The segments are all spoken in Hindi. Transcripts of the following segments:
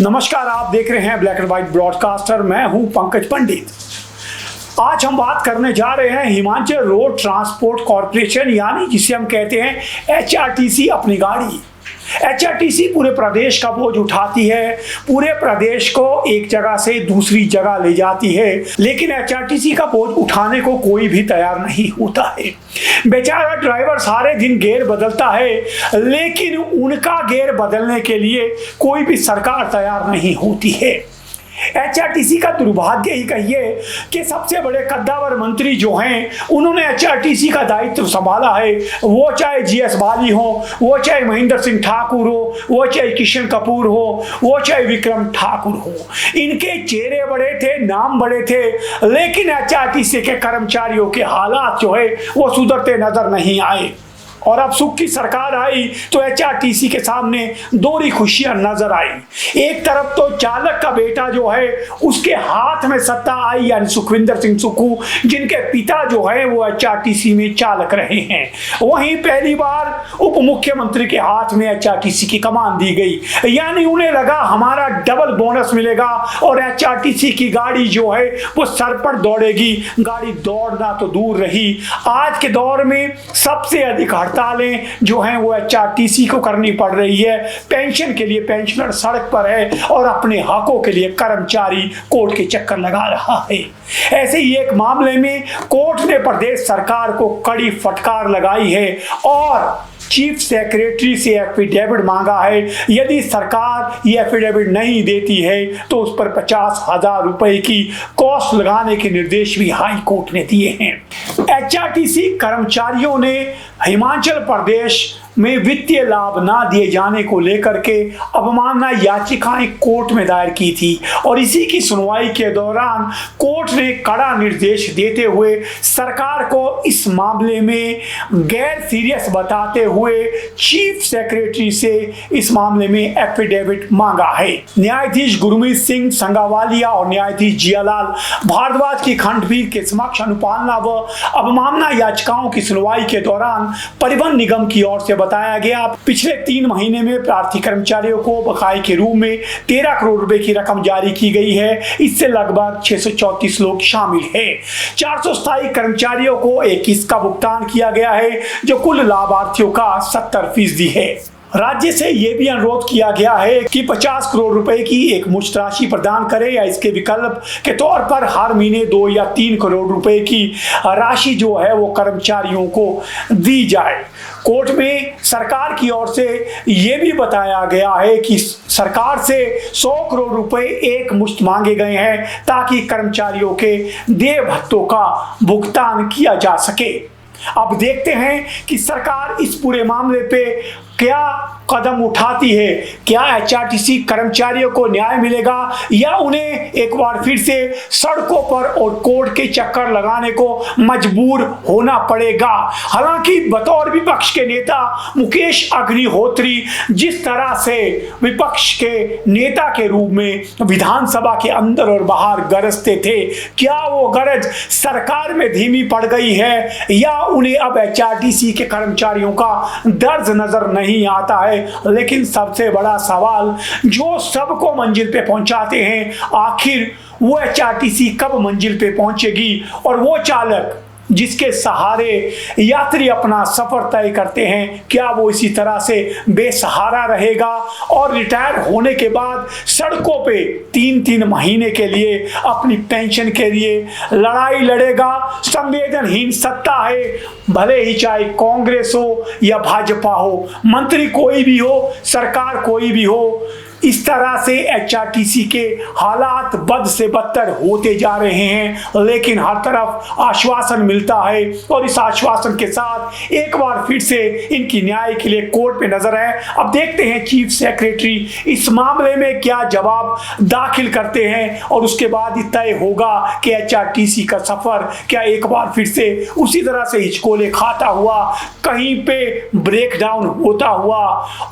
नमस्कार, आप देख रहे हैं ब्लैक एंड व्हाइट ब्रॉडकास्टर। मैं हूं पंकज पंडित। आज हम बात करने जा रहे हैं हिमाचल रोड ट्रांसपोर्ट कॉरपोरेशन यानी जिसे हम कहते हैं एचआरटीसी अपनी गाड़ी। एचआरटीसी पूरे प्रदेश का बोझ उठाती है, पूरे प्रदेश को एक जगह से दूसरी जगह ले जाती है, लेकिन एचआरटीसी का बोझ उठाने को कोई भी तैयार नहीं होता है। बेचारा ड्राइवर सारे दिन गियर बदलता है, लेकिन उनका गियर बदलने के लिए कोई भी सरकार तैयार नहीं होती है। एचआरटीसी का दुर्भाग्य ही कहिए कि सबसे बड़े कद्दावर मंत्री जो हैं उन्होंने एचआरटीसी का दायित्व संभाला है। वो चाहे जीएस बाली हो, वो चाहे महेंद्र सिंह ठाकुर हो, वो चाहे किशन कपूर हो, वो चाहे विक्रम ठाकुर हो। इनके चेहरे बड़े थे, नाम बड़े थे, लेकिन एचआरटीसी के कर्मचारियों के हालात जो है वो सुधरते नजर नहीं आए। और अब सुख की सरकार आई तो एचआरटीसी के सामने दोहरी खुशियां नजर आई। एक तरफ तो चालक का बेटा जो है उसके हाथ में सत्ता आई यानी सुखविंदर सिंह सुक्खू, जिनके पिता जो है वो एचआरटीसी में चालक रहे हैं। वहीं पहली बार उप मुख्यमंत्री के हाथ में एचआरटीसी की कमान दी गई, यानी उन्हें लगा हमारा डबल बोनस मिलेगा और एचआरटीसी की गाड़ी जो है वो सर पर दौड़ेगी। गाड़ी दौड़ना तो दूर रही, आज के दौर में सबसे अधिक हड़तालें जो हैं वो एचआरटीसी को करनी पड़ रही है। पेंशन के लिए पेंशनर सड़क पर है और अपने हकों के लिए कर्मचारी कोर्ट के चक्कर लगा रहा है। ऐसे ही एक मामले में कोर्ट ने प्रदेश सरकार को कड़ी फटकार लगाई है और चीफ सेक्रेटरी से एफिडेविट मांगा है। यदि सरकार ये एफिडेविट नहीं देती है तो उस पर 50,000 रुपए की कॉस्ट लगाने के निर्देश भी हाई कोर्ट ने दिए हैं। एचआरटीसी कर्मचारियों ने हिमाचल प्रदेश में वित्तीय लाभ ना दिए जाने को लेकर के अवमानना याचिकाएं कोर्ट में दायर की थी और इसी की सुनवाई के दौरान कोर्ट ने कड़ा निर्देश देते हुए सरकार को इस मामले में गैर सीरियस बताते हुए चीफ सेक्रेटरी से इस मामले में एफिडेविट मांगा है। न्यायाधीश गुरमीत सिंह संगावालिया और न्यायाधीश जियालाल भारद्वाज की खंडपीठ के समक्ष अनुपालना व अवमानना याचिकाओं की सुनवाई के दौरान परिवहन निगम की ओर से बताया गया पिछले 3 महीने में प्रार्थी कर्मचारियों को बकाये के रूप में 13 करोड़ रुपए की रकम जारी की गई है। इससे लगभग 634 लोग शामिल हैं। 400 स्थायी कर्मचारियों को 21 का भुगतान किया गया है, जो कुल लाभार्थियों का 70% है। राज्य से यह भी अनुरोध किया गया है कि 50 करोड़ रुपए की एक मुश्त राशि प्रदान करे या इसके विकल्प के तौर पर हर महीने 2 या 3 करोड़ रुपए की राशि जो है वो कर्मचारियों को दी जाए। कोर्ट में सरकार की ओर से यह भी बताया गया है कि सरकार से 100 करोड़ रुपए एक मुश्त मांगे गए हैं ताकि कर्मचारियों के देय भत्तों का भुगतान किया जा सके। अब देखते हैं कि सरकार इस पूरे मामले पे क्या कदम उठाती है। क्या एचआरटीसी कर्मचारियों को न्याय मिलेगा या उन्हें एक बार फिर से सड़कों पर और कोर्ट के चक्कर लगाने को मजबूर होना पड़ेगा। हालांकि बतौर विपक्ष के नेता मुकेश अग्निहोत्री जिस तरह से विपक्ष के नेता के रूप में विधानसभा के अंदर और बाहर गरजते थे, क्या वो गरज सरकार में धीमी पड़ गई है या उन्हें अब एचआरटीसी के कर्मचारियों का दर्द नजर नहीं आता है। लेकिन सबसे बड़ा सवाल जो सबको मंजिल पे पहुंचाते हैं, आखिर वो एचआरटीसी कब मंजिल पे पहुंचेगी और वो चालक जिसके सहारे यात्री अपना सफर तय करते हैं, क्या वो इसी तरह से बेसहारा रहेगा और रिटायर होने के बाद सड़कों पे 3-3 महीने के लिए अपनी पेंशन के लिए लड़ाई लड़ेगा। संवेदनहीन सत्ता है, भले ही चाहे कांग्रेस हो या भाजपा हो, मंत्री कोई भी हो, सरकार कोई भी हो, इस तरह से एचआरटीसी के हालात बद से बदतर होते जा रहे हैं। लेकिन हर तरफ आश्वासन मिलता है और इस आश्वासन के साथ एक बार फिर से इनकी न्याय के लिए कोर्ट पे नजर है। अब देखते हैं चीफ सेक्रेटरी इस मामले में क्या जवाब दाखिल करते हैं और उसके बाद ही तय होगा कि एचआरटीसी का सफर क्या एक बार फिर से उसी तरह से हिचकोले खाता हुआ, कहीं पे ब्रेक डाउन होता हुआ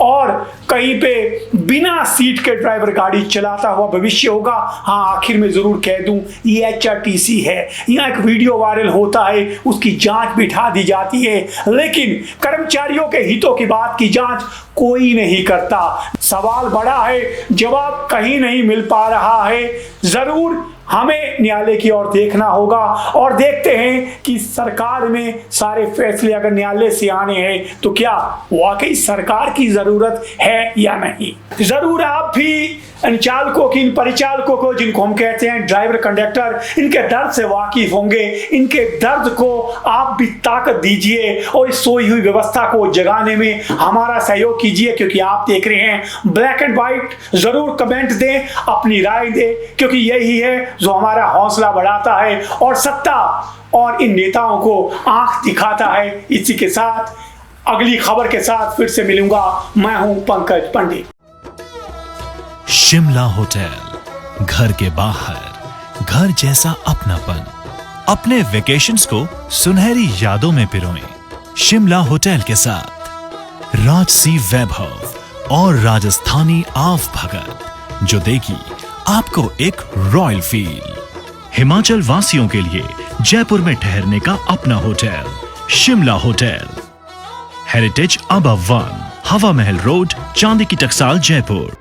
और कहीं पे बिना सीट के ड्राइवर गाड़ी चलाता हुआ भविष्य होगा। हाँ, आखिर में जरूर कह दूं, ये HRTC है। यहाँ एक वीडियो वायरल होता है, उसकी जांच बिठा दी जाती है, लेकिन कर्मचारियों के हितों की बात की जांच कोई नहीं करता। सवाल बड़ा है, जवाब कहीं नहीं मिल पा रहा है। जरूर हमें न्यायालय की ओर देखना होगा और देखते हैं कि सरकार में सारे फैसले अगर न्यायालय से आने हैं तो क्या वाकई सरकार की जरूरत है या नहीं। जरूर आप भी इन चालकों की, इन परिचालकों को, जिनको हम कहते हैं ड्राइवर कंडक्टर, इनके दर्द से वाकिफ होंगे। इनके दर्द को आप भी ताकत दीजिए और इस सोई हुई व्यवस्था को जगाने में हमारा सहयोग कीजिए, क्योंकि आप देख रहे हैं ब्लैक एंड व्हाइट। जरूर कमेंट दें, अपनी राय दें, क्योंकि यही है जो हमारा हौसला बढ़ाता है और सत्ता और इन नेताओं को आंख दिखाता है। इसी के साथ अगली खबर के साथ फिर से मिलूंगा। मैं हूं पंकज पंडित। शिमला होटल, घर के बाहर घर जैसा अपनापन। अपने वेकेशंस को सुनहरी यादों में पिरोएं शिमला होटल के साथ। राजसी वैभव और राजस्थानी आव भगत, जो देगी आपको एक रॉयल फील। हिमाचल वासियों के लिए जयपुर में ठहरने का अपना hotel, Shimla hotel. Heritage above 1, हवा महल रोड, चांदी की टकसाल, जयपुर।